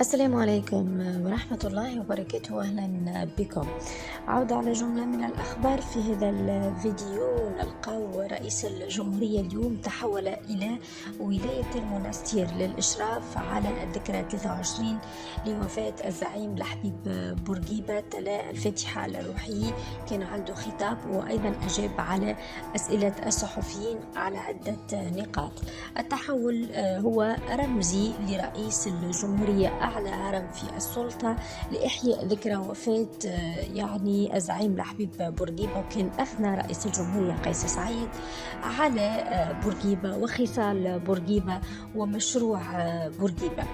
السلام عليكم ورحمة الله وبركاته. أهلا بكم. عودة على جملة من الأخبار. في هذا الفيديو نلقاو رئيس الجمهورية اليوم تحول إلى ولاية المنستير للإشراف على الذكرى 23 لوفاة الزعيم لحبيب بورقيبة. تلا الفاتحة على روحه، كان عنده خطاب وأيضا أجاب على أسئلة الصحفيين على عدة نقاط. التحول هو رمزي لرئيس الجمهورية، أعلى هرم في السلطة لإحياء ذكرى وفاة الزعيم لحبيب بورقيبة. وكان أثنى رئيس الجمهورية قيس سعيد على بورقيبة وخصال بورقيبة ومشروع بورقيبة.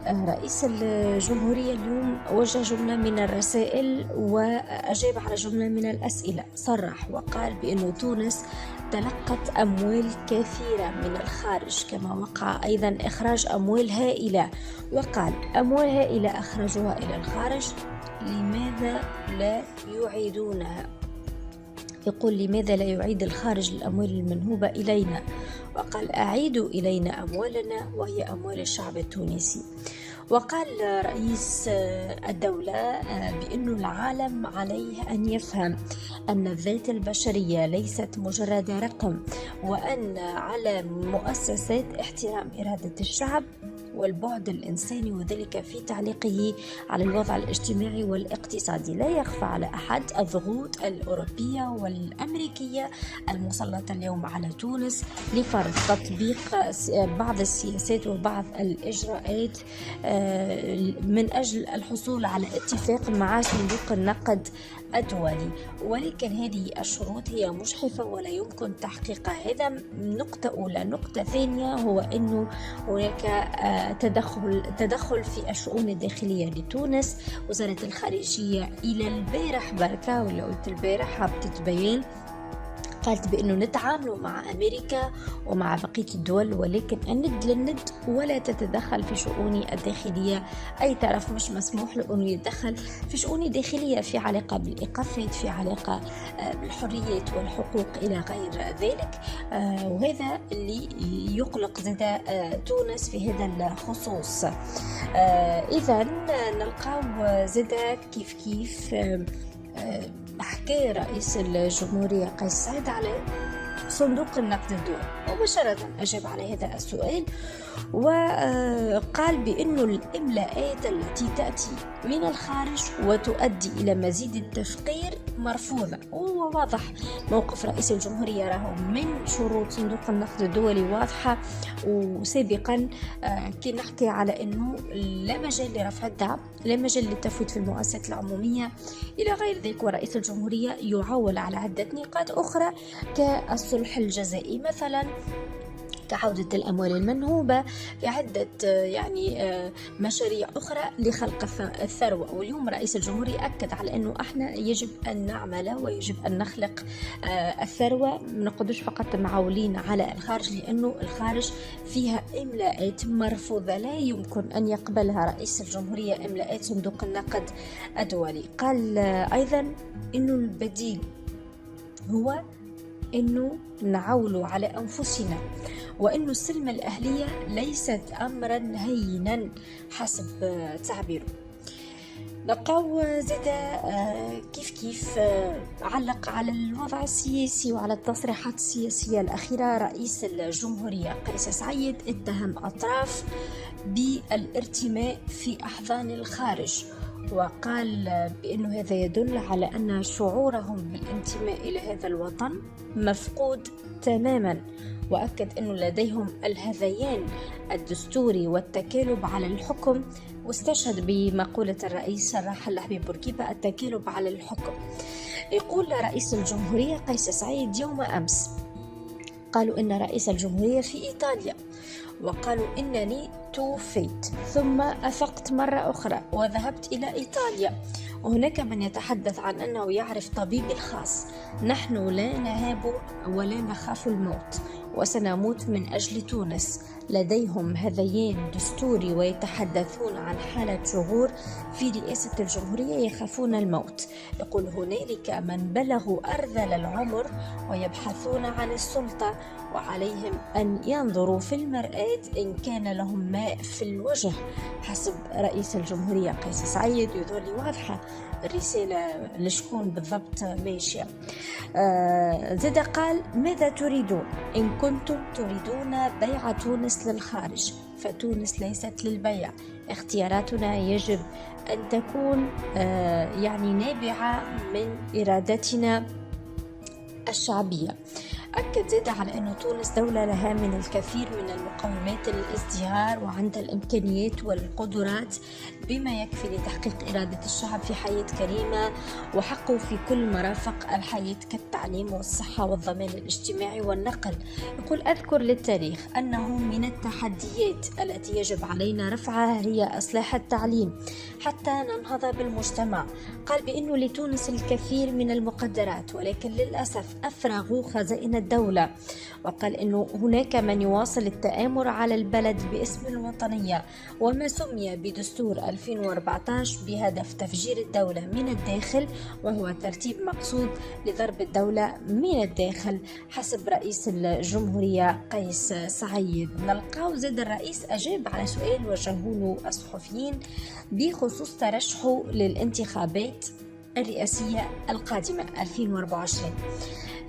رئيس الجمهورية اليوم وجه جملة من الرسائل وأجاب على جملة من الأسئلة. صرح وقال بأن تونس تلقت أموال كثيرة من الخارج، كما وقع أيضا إخراج أموال هائلة. وقال أموال هائلة أخرجوها إلى الخارج، لماذا لا يعيدونها؟ يقول لماذا لا يعيد الخارج الأموال المنهوبة إلينا؟ وقال أعيدوا إلينا أموالنا وهي أموال الشعب التونسي. وقال رئيس الدولة بأن العالم عليه أن يفهم أن الذات البشرية ليست مجرد رقم، وأن على مؤسسات احترام إرادة الشعب والبعد الإنساني، وذلك في تعليقه على الوضع الاجتماعي والاقتصادي. لا يخفى على أحد الضغوط الأوروبية والأمريكية المسلطة اليوم على تونس لفرض تطبيق بعض السياسات وبعض الإجراءات من أجل الحصول على اتفاق مع صندوق النقد الدولي، ولكن هذه الشروط هي مجحفة ولا يمكن تحقيقها. هذا نقطة أولى. نقطة ثانية هو أنه هناك تدخل في الشؤون الداخلية لتونس. وزارة الخارجية إلى البارح بركة، ولا قلت البارح هبطت بيان قالت بأنه نتعامل مع أمريكا ومع بقية الدول، ولكن الند للند ولا تتدخل في شؤون الداخلية. أي طرف مش مسموح له أنه يتدخل في شؤون داخلية في علاقة بالإيقافات، في علاقة بالحريات والحقوق إلى غير ذلك. وهذا اللي يقلق زاد تونس في هذا الخصوص. إذا نلقاو زاد كيف حكى رئيس الجمهورية قيس سعيد على صندوق النقد الدولي، مباشرة أجاب على هذا السؤال وقال بأن الإملاءات التي تأتي من الخارج وتؤدي إلى مزيد التفقير مرفوضة. وواضح موقف رئيس الجمهورية راهو من شروط صندوق النقد الدولي واضحة. وسابقا كي نحكي على أنه لا مجال لرفع الدعم، لا مجال للتفويت في المؤسسات العمومية إلى غير ذلك. ورئيس الجمهورية يعول على عدة نقاط أخرى كالصلح الجزائي مثلا، كعودة الأموال المنهوبة، كعدة مشاريع أخرى لخلق الثروة. واليوم رئيس الجمهورية أكد على أنه احنا يجب أن نعمل ويجب أن نخلق الثروة. ما نقدرش فقط معولين على الخارج، لأنه الخارج فيها إملاءات مرفوضة لا يمكن أن يقبلها رئيس الجمهورية، إملاءات صندوق النقد الدولي. قال أيضا أنه البديل هو أنه نعول على أنفسنا، وأن السلم الأهلية ليست أمرا هينا حسب تعبيره. لقاو زاد كيف علق على الوضع السياسي وعلى التصريحات السياسية الأخيرة. رئيس الجمهورية قيس سعيد اتهم أطراف بالارتماء في أحضان الخارج، وقال بأنه هذا يدل على أن شعورهم بالانتماء إلى هذا الوطن مفقود تماما. وأكد أنه لديهم الهذيان الدستوري والتكالب على الحكم، واستشهد بمقولة الرئيس الراحل لحبيب بورقيبة التكالب على الحكم. يقول رئيس الجمهورية قيس سعيد يوم أمس قالوا إن رئيس الجمهورية في إيطاليا، وقالوا إنني توفيت ثم أفقت مرة أخرى وذهبت إلى إيطاليا. وهناك من يتحدث عن أنه يعرف طبيبي الخاص. نحن لا نهاب ولا نخاف الموت، وسنموت من أجل تونس. لديهم هذيان دستوري ويتحدثون عن حالة شهور في رئاسة الجمهورية يخافون الموت. يقول هنالك من بلغوا أرذل العمر ويبحثون عن السلطة وعليهم أن ينظروا في المرآة إن كان لهم ماء في الوجه. حسب رئيس الجمهورية قيس سعيد. يظهر لي واضحة الرسالة لشكون بالضبط ماشية. زاد قال: ماذا تريدون؟ إن كنتم تريدون بيع تونس للخارج فتونس ليست للبيع. اختياراتنا يجب أن تكون نابعة من إرادتنا الشعبية. أكد زاد على أن تونس دولة لها من الكثير من المقومات للازدهار وعندها الإمكانيات والقدرات بما يكفي لتحقيق إرادة الشعب في حياة كريمة وحقه في كل مرافق الحياة كالتعليم والصحة والضمان الاجتماعي والنقل. يقول: أذكر للتاريخ أنه من التحديات التي يجب علينا رفعها هي إصلاح التعليم حتى ننهض بالمجتمع. قال بأنه لتونس الكثير من المقدرات ولكن للأسف أفرغوا خزائن الدولة. وقال أنه هناك من يواصل التآمر على البلد باسم الوطنية وما سمي بدستور 2014 بهدف تفجير الدولة من الداخل، وهو ترتيب مقصود لضرب الدولة من الداخل حسب رئيس الجمهورية قيس سعيد. نلقاو زاد الرئيس أجاب على سؤال وجهه له الصحفيين بخصوص ترشحه للانتخابات الرئاسية القادمة 2024.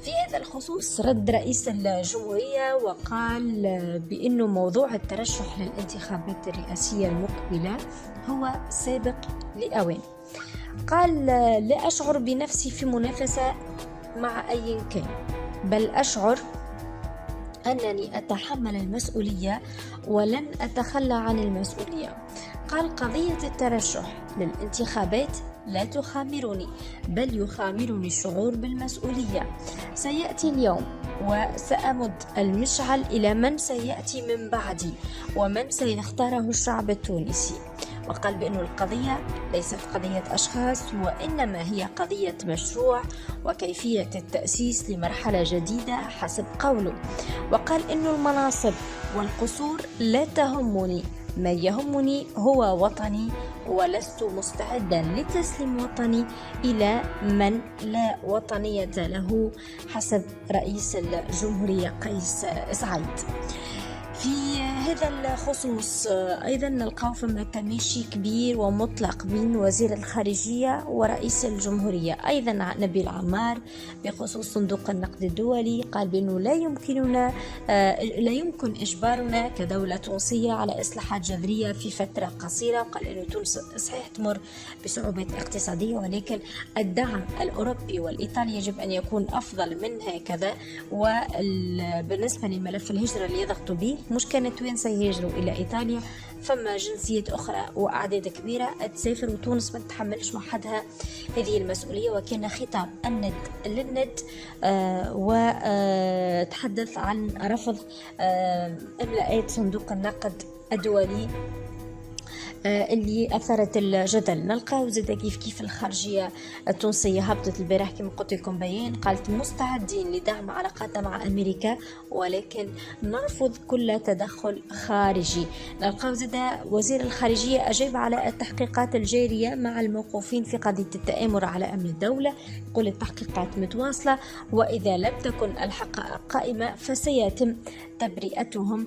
في هذا الخصوص رد رئيس الجمهورية وقال بأنه موضوع الترشح للانتخابات الرئاسية المقبلة هو سابق لأوان. قال: لا أشعر بنفسي في منافسة مع أي كان، بل أشعر أنني أتحمل المسؤولية ولن أتخلى عن المسؤولية. قال: قضية الترشح للانتخابات لا تخامرني بل يخامرني الشعور بالمسؤولية. سيأتي اليوم وسأمد المشعل إلى من سيأتي من بعدي ومن سيختاره الشعب التونسي. وقال بأن القضية ليست قضية أشخاص وإنما هي قضية مشروع وكيفية التأسيس لمرحلة جديدة حسب قوله. وقال إن المناصب والقصور لا تهمني، ما يهمني هو وطني ولست مستعدا لتسليم وطني إلى من لا وطنية له حسب رئيس الجمهورية قيس سعيد. في هذا الخصوص أيضا نلقاو فما تماشي كبير ومطلق بين وزير الخارجية ورئيس الجمهورية. أيضا نبيل عمار بخصوص صندوق النقد الدولي قال بأنه لا يمكن إجبارنا كدولة تونسية على إصلاحات جذرية في فترة قصيرة. قال أنه تونس صحيح تمر بصعوبات اقتصادية ولكن الدعم الأوروبي والإيطالي يجب أن يكون أفضل من هكذا. وبالنسبة لملف الهجرة اللي يضغطوا به مش كانت وين سيهاجروا إلى إيطاليا، فما جنسيات أخرى وأعداد كبيرة تسافر وتونس ما تتحملش وحدها هذه المسؤولية. وكان خطاب الند للند وتحدث عن رفض إملاءات صندوق النقد الدولي اللي أثارت الجدل. نلقاو زاد كيف الخارجية التونسية هبطت البارح كما قلت لكم بيان، قالت مستعدين لدعم علاقاتنا مع أمريكا ولكن نرفض كل تدخل خارجي. نلقاو زاد وزير الخارجية أجاب على التحقيقات الجارية مع الموقوفين في قضية التآمر على أمن الدولة. يقول التحقيقات متواصلة وإذا لم تكن الحقائق قائمة فسيتم تبرئتهم.